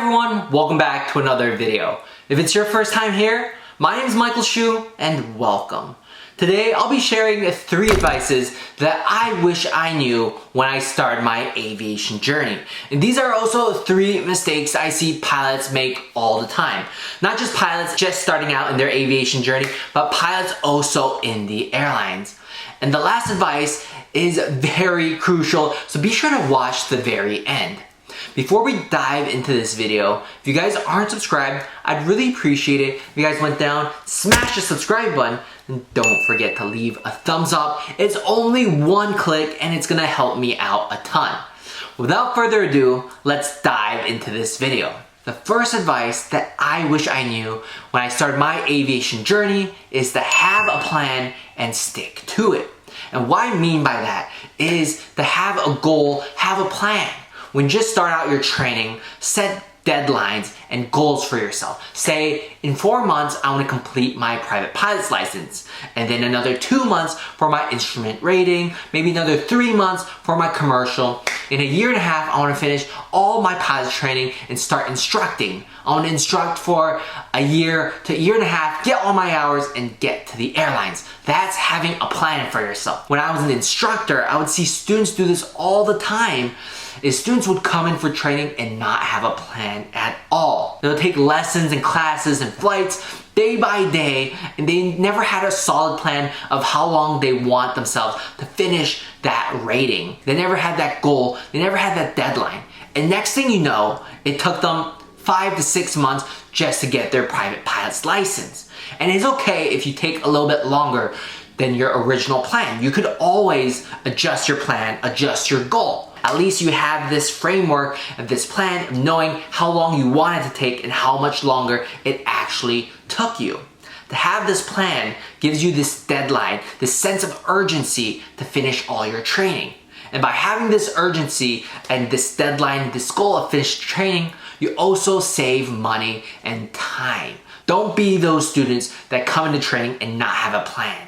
everyone, welcome back to another video. If it's your first time here, my name is Michael Shu and welcome. Today I'll be sharing 3 advices that I wish I knew when I started my aviation journey. And these are also 3 mistakes I see pilots make all the time. Not just pilots just starting out in their aviation journey, but pilots also in the airlines. And the last advice is very crucial, so be sure to watch the very end. Before we dive into this video, if you guys aren't subscribed, I'd really appreciate it if you guys went down, smash the subscribe button, and don't forget to leave a thumbs up. It's only 1 click and it's gonna help me out a ton. Without further ado, let's dive into this video. The first advice that I wish I knew when I started my aviation journey is to have a plan and stick to it. And what I mean by that is to have a goal, have a plan. When you just start out your training, set deadlines and goals for yourself. Say, in 4 months, I want to complete my private pilot's license. And then another 2 months for my instrument rating. Maybe another 3 months for my commercial. In a year and a half, I want to finish all my pilot training and start instructing. I want to instruct for a year to a year and a half, get all my hours, and get to the airlines. That's having a plan for yourself. When I was an instructor, I would see students do this all the time. Students would come in for training and not have a plan at all. They'll take lessons and classes and flights day by day, and they never had a solid plan of how long they want themselves to finish that rating. They never had that goal. They never had that deadline. And next thing you know, it took them 5 to 6 months just to get their private pilot's license. And it's okay if you take a little bit longer than your original plan. You could always adjust your plan, adjust your goal. At least you have this framework and this plan of knowing how long you want it to take and how much longer it actually took you. To have this plan gives you this deadline, this sense of urgency to finish all your training. And by having this urgency and this deadline, this goal of finished training, you also save money and time. Don't be those students that come into training and not have a plan.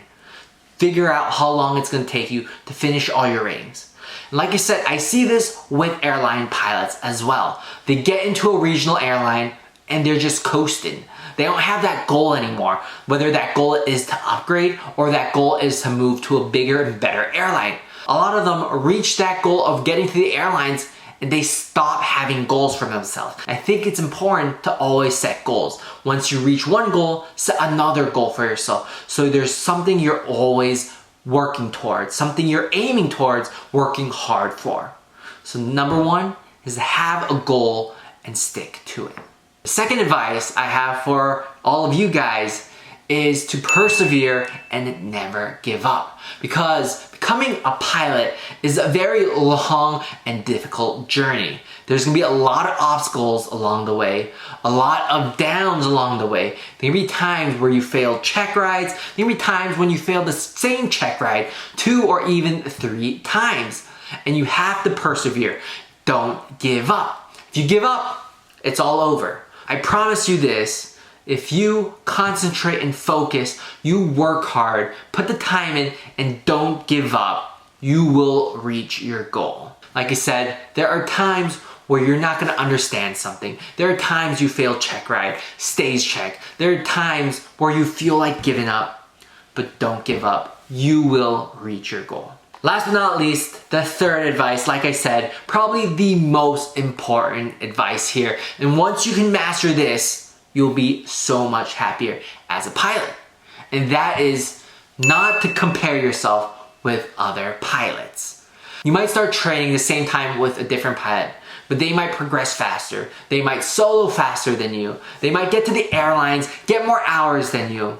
Figure out how long it's going to take you to finish all your ratings. Like I said, I see this with airline pilots as well. They get into a regional airline and they're just coasting. They don't have that goal anymore, whether that goal is to upgrade or that goal is to move to a bigger and better airline. A lot of them reach that goal of getting to the airlines and they stop having goals for themselves. I think it's important to always set goals. Once you reach one goal, set another goal for yourself. So there's something you're always working towards, something you're aiming towards, working hard for. So number 1 is to have a goal and stick to it. The second advice I have for all of you guys is to persevere and never give up. Because becoming a pilot is a very long and difficult journey. There's gonna be a lot of obstacles along the way, a lot of downs along the way. There gonna be times where you fail check rides, there gonna be times when you fail the same check ride 2 or even 3 times. And you have to persevere. Don't give up. If you give up, it's all over. I promise you this. If you concentrate and focus, you work hard, put the time in, and don't give up, you will reach your goal. Like I said, there are times where you're not gonna understand something. There are times you fail check ride, stage check. There are times where you feel like giving up, but don't give up. You will reach your goal. Last but not least, the third advice, like I said, probably the most important advice here. And once you can master this, you'll be so much happier as a pilot. And that is not to compare yourself with other pilots. You might start training the same time with a different pilot, but they might progress faster. They might solo faster than you. They might get to the airlines, get more hours than you.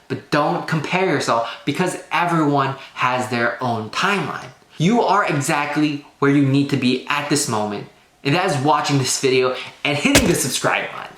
But don't compare yourself because everyone has their own timeline. You are exactly where you need to be at this moment, and that is watching this video and hitting the subscribe button.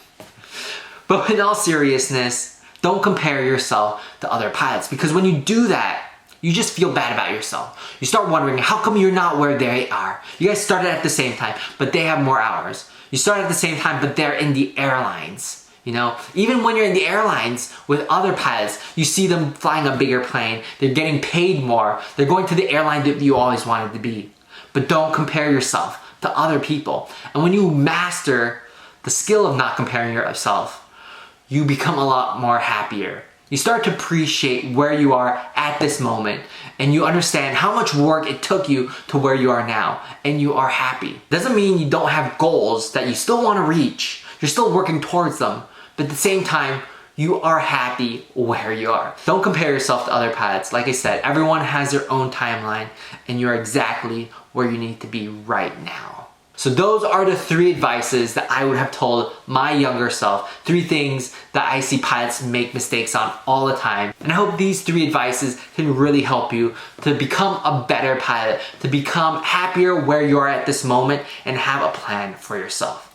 But in all seriousness, don't compare yourself to other pilots because when you do that, you just feel bad about yourself. You start wondering, how come you're not where they are? You guys started at the same time, but they have more hours. You started at the same time, but they're in the airlines. You know, even when you're in the airlines with other pilots, you see them flying a bigger plane. They're getting paid more. They're going to the airline that you always wanted to be. But don't compare yourself to other people. And when you master the skill of not comparing yourself, you become a lot more happier. You start to appreciate where you are at this moment, and you understand how much work it took you to where you are now, and you are happy. Doesn't mean you don't have goals that you still want to reach. You're still working towards them, but at the same time, you are happy where you are. Don't compare yourself to other pilots. Like I said, everyone has their own timeline, and you're exactly where you need to be right now. So those are the 3 advices that I would have told my younger self. 3 things that I see pilots make mistakes on all the time. And I hope these 3 advices can really help you to become a better pilot, to become happier where you are at this moment, and have a plan for yourself.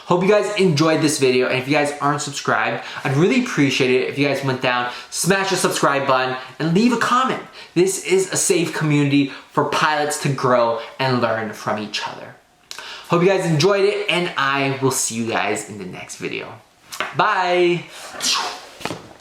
Hope you guys enjoyed this video, and if you guys aren't subscribed, I'd really appreciate it if you guys went down, smash the subscribe button, and leave a comment. This is a safe community for pilots to grow and learn from each other. Hope you guys enjoyed it, and I will see you guys in the next video. Bye!